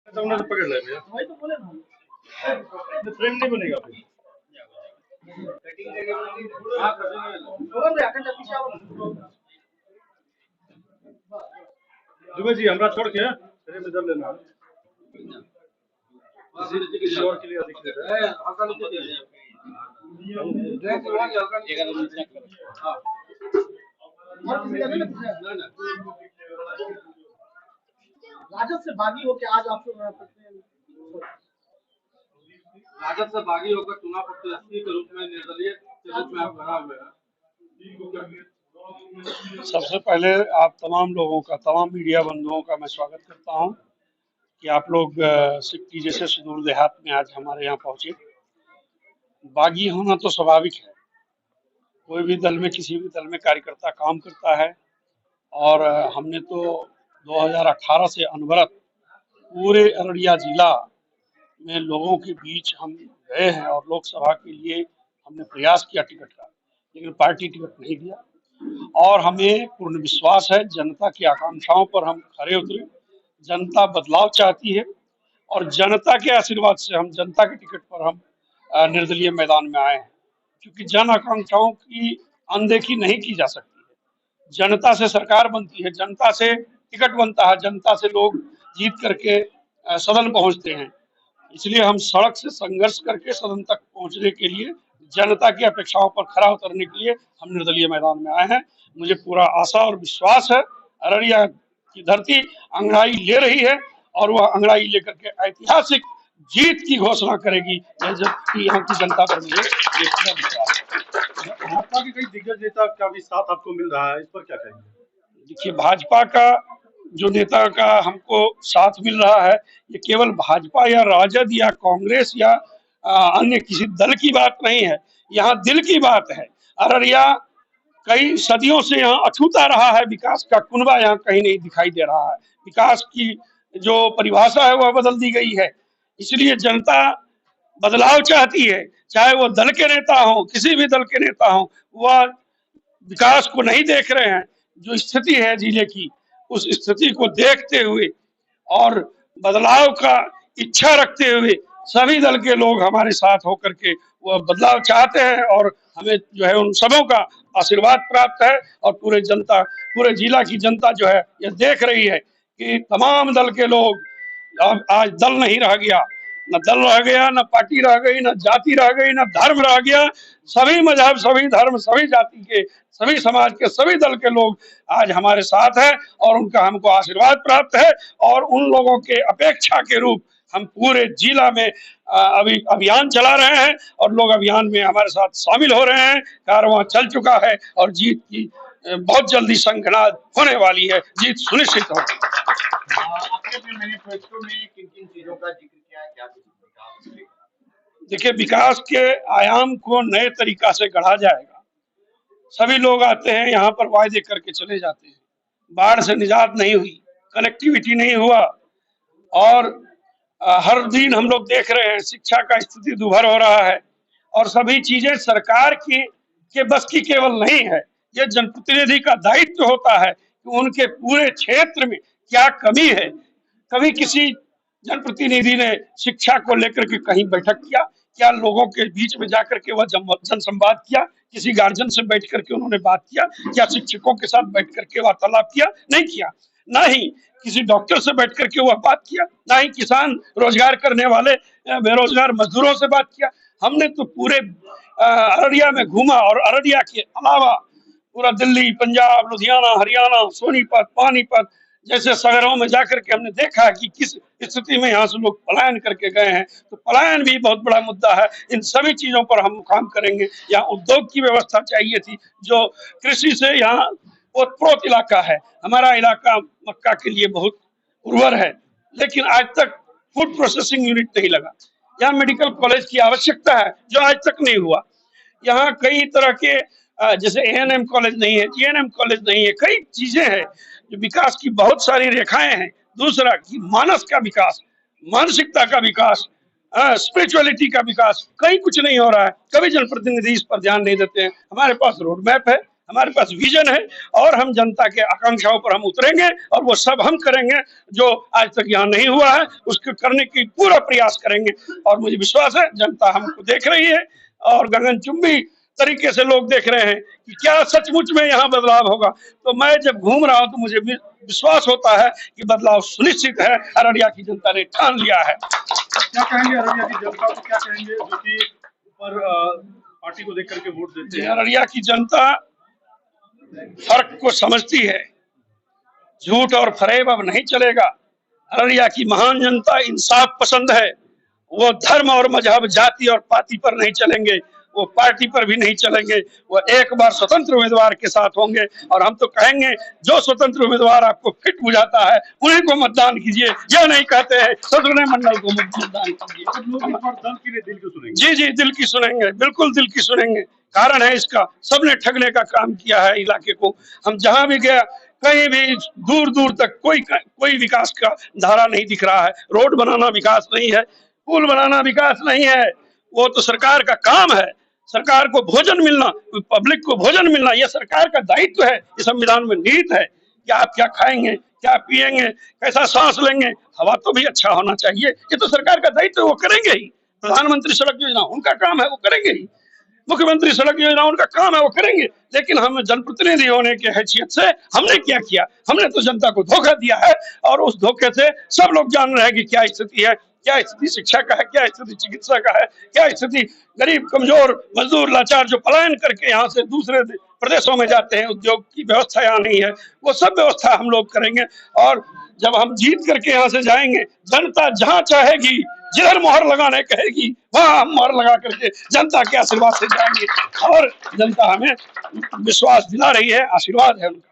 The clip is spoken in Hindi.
तो उन्हें तो पकड़ ले भैया, वही तो बोले ना, फ्रेम नहीं बनेगा फिर। दुबे जी हमरा छोड़ के फ्रेम इधर लेना किसी और के लिए अधिक देता है। राजद से बागी होकर आज आप राजद से बागी होकर चुनाव प्रत्याशी के रूप में निर्दलीय के रूप में आप खड़ा हुए हैं। सबसे पहले आप तमाम लोगों का, तमाम मीडिया बंधुओं का मैं स्वागत करता हूं कि आप लोग सिक्की जैसे सुदूर देहात में आज हमारे यहाँ पहुंचे। बागी होना तो स्वाभाविक है, कोई भी दल में, किसी भी दल में कार्यकर्ता काम करता है। और हमने तो 2018 से अनवरत पूरे अररिया जिला में लोगों के बीच हम गए हैं और लोकसभा के लिए हमने प्रयास किया टिकट का, लेकिन पार्टी टिकट नहीं दिया। और हमें पूर्ण विश्वास है, जनता की आकांक्षाओं पर हम खरे उतरे। जनता बदलाव चाहती है और जनता के आशीर्वाद से हम, जनता के टिकट पर हम निर्दलीय मैदान में आए हैं, क्योंकि जन आकांक्षाओं की अनदेखी नहीं की जा सकती है। जनता से सरकार बनती है, जनता से टिकट बनता है, जनता से लोग जीत करके सदन पहुंचते हैं। इसलिए हम सड़क से संघर्ष करके सदन तक पहुंचने के लिए, जनता की अपेक्षाओं पर खरा उतरने के लिए हम निर्दलीय मैदान में आए हैं। मुझे पूरा आशा और विश्वास है, अररिया की धरती अंगड़ाई ले रही है और वह अंगड़ाई लेकर के ऐतिहासिक जीत की घोषणा करेगी, जबकि यहाँ की जनता पर मुझे पूरा विश्वास है। भाजपा के कई दिग्गज नेता का भी साथ आपको मिल रहा है, इस पर क्या कहेंगे? देखिए, भाजपा का जो नेता का हमको साथ मिल रहा है, ये केवल भाजपा या राजद या कांग्रेस या अन्य किसी दल की बात नहीं है, यहाँ दिल की बात है। अररिया कई सदियों से यहाँ अछूता रहा है, विकास का कुनबा यहाँ कहीं नहीं दिखाई दे रहा है। विकास की जो परिभाषा है वह बदल दी गई है, इसलिए जनता बदलाव चाहती है। चाहे वो दल के नेता हो, किसी भी दल के नेता हो, वह विकास को नहीं देख रहे हैं। जो स्थिति है जिले की, उस स्थिति को देखते हुए और बदलाव का इच्छा रखते हुए सभी दल के लोग हमारे साथ होकर के वह बदलाव चाहते हैं और हमें जो है उन सबों का आशीर्वाद प्राप्त है। और पूरे जनता, पूरे जिला की जनता जो है यह देख रही है कि तमाम दल के लोग, अब आज दल नहीं रह गया, न दल रह गया, न पार्टी रह गई, न जाति रह गई, न धर्म रह गया। सभी मजहब, सभी धर्म, सभी जाति के, सभी समाज के, सभी दल के लोग आज हमारे साथ हैं और उनका हमको आशीर्वाद प्राप्त है। और उन लोगों के अपेक्षा के रूप हम पूरे जिला में अभी अभियान चला रहे हैं और लोग अभियान में हमारे साथ शामिल हो रहे हैं। कारवां चल चुका है और जीत की बहुत जल्दी शंखनाद होने वाली है, जीत सुनिश्चित होगी। आपने मैनिफेस्टो में किन-किन चीजों का जिक्र किया है, क्या कुछ? देखिए, विकास के आयाम को नए तरीका से गढ़ा जाएगा। सभी लोग आते हैं यहाँ पर, वायदे करके चले जाते हैं। बाढ़ से निजात नहीं हुई, कनेक्टिविटी नहीं हुआ और हर दिन हम लोग देख रहे हैं शिक्षा का स्थिति दुभर हो रहा है। और सभी चीजें सरकार की के बस की केवल नहीं है, ये जनप्रतिनिधि का दायित्व होता है कि उनके पूरे क्षेत्र में क्या कमी है। कभी किसी जनप्रतिनिधि ने शिक्षा को लेकर के कहीं बैठक किया क्या? लोगों के बीच में जाकर के वह जन संवाद किया? किसी गार्जियन से बैठ करके उन्होंने बात किया क्या? शिक्षकों के साथ बैठ करके वार्तालाप किया? नहीं किया। ना ही किसी डॉक्टर से बैठ करके वह बात किया, ना ही किसान, रोजगार करने वाले बेरोजगार मजदूरों से बात किया। हमने तो पूरे अररिया में घूमा और अररिया के अलावा पूरा दिल्ली, पंजाब, लुधियाना, हरियाणा, सोनीपत, पानीपत जैसे शहरों में जाकर के हमने देखा कि किस स्थिति में यहाँ से लोग पलायन करके गए हैं। तो पलायन भी बहुत बड़ा मुद्दा है। इन सभी चीजों पर हम काम करेंगे। यहाँ उद्योग की व्यवस्था चाहिए थी, जो कृषि से यहाँ ओतप्रोत इलाका है। हमारा इलाका मक्का के लिए बहुत उर्वर है, लेकिन आज तक फूड प्रोसेसिंग यूनिट नहीं लगा। यहाँ मेडिकल कॉलेज की आवश्यकता है, जो आज तक नहीं हुआ। यहाँ कई तरह के जैसे एएनएम कॉलेज नहीं है, जीएनएम कॉलेज नहीं है, कई चीजें हैं जो विकास की बहुत सारी रेखाएं हैं। दूसरा कि मानस का विकास, मानसिकता का विकास, स्पिरिचुअलिटी का विकास, कहीं कुछ नहीं हो रहा है। कभी जनप्रतिनिधि इस पर ध्यान नहीं देते हैं। हमारे पास रोड मैप है, हमारे पास विजन है और हम जनता के आकांक्षाओं पर हम उतरेंगे और वो सब हम करेंगे जो आज तक यहाँ नहीं हुआ है, उसको करने की पूरा प्रयास करेंगे। और मुझे विश्वास है जनता हमको देख रही है और गगनचुंबी तरीके से लोग देख रहे हैं कि क्या सचमुच में यहाँ बदलाव होगा। तो मैं जब घूम रहा हूँ तो मुझे विश्वास होता है कि बदलाव सुनिश्चित है, अररिया की जनता ने ठान लिया है। क्या कहेंगे अररिया की जनता को, क्या कहेंगे जो कि ऊपर पार्टी को देख करके वोट देते हैं? अररिया की जनता फर्क को समझती है, झूठ और फरेब अब नहीं चलेगा। अररिया की महान जनता इंसाफ पसंद है, वो धर्म और मजहब, जाति और पार्टी पर नहीं चलेंगे, वो पार्टी पर भी नहीं चलेंगे, वो एक बार स्वतंत्र उम्मीदवार के साथ होंगे। और हम तो कहेंगे जो स्वतंत्र उम्मीदवार आपको फिट बुझाता है उन्हीं को मतदान कीजिए, यह नहीं कहते हैं सदन मंडल को मतदान कीजिए। दल के लिए दिल को सुनेंगे? जी जी, दिल की सुनेंगे, बिल्कुल दिल की सुनेंगे। कारण है इसका, सबने ठगने का काम किया है इलाके को। हम जहां भी गया कहीं भी दूर दूर तक कोई विकास का धारा नहीं दिख रहा है। रोड बनाना विकास नहीं है, पुल बनाना विकास नहीं है, वो तो सरकार का काम है। सरकार को भोजन मिलना, पब्लिक को भोजन मिलना, यह सरकार का दायित्व है। इस संविधान में निहित है कि आप क्या खाएंगे, क्या पिएंगे, कैसा सांस लेंगे, हवा तो भी अच्छा होना चाहिए। ये तो सरकार का दायित्व है, वो करेंगे ही। प्रधानमंत्री सड़क योजना उनका काम है, वो करेंगे ही। मुख्यमंत्री सड़क योजना उनका काम है, वो करेंगे। लेकिन हम जनप्रतिनिधि होने के हैसियत से हमने क्या किया? हमने तो जनता को धोखा दिया है और उस धोखे से सब लोग जान रहे हैं कि क्या स्थिति है, क्या स्थिति शिक्षा का है, क्या स्थिति चिकित्सा का है, क्या स्थिति गरीब कमजोर मजदूर लाचार जो पलायन करके यहाँ से दूसरे प्रदेशों में जाते हैं, उद्योग की व्यवस्था यहाँ नहीं है, वो सब व्यवस्था हम लोग करेंगे। और जब हम जीत करके यहाँ से जाएंगे, जनता जहाँ चाहेगी, जिधर मोहर लगाने कहेगी वहां हम मोहर लगा करके जनता के आशीर्वाद से जाएंगे। और जनता हमें विश्वास दिला रही है, आशीर्वाद है उनका।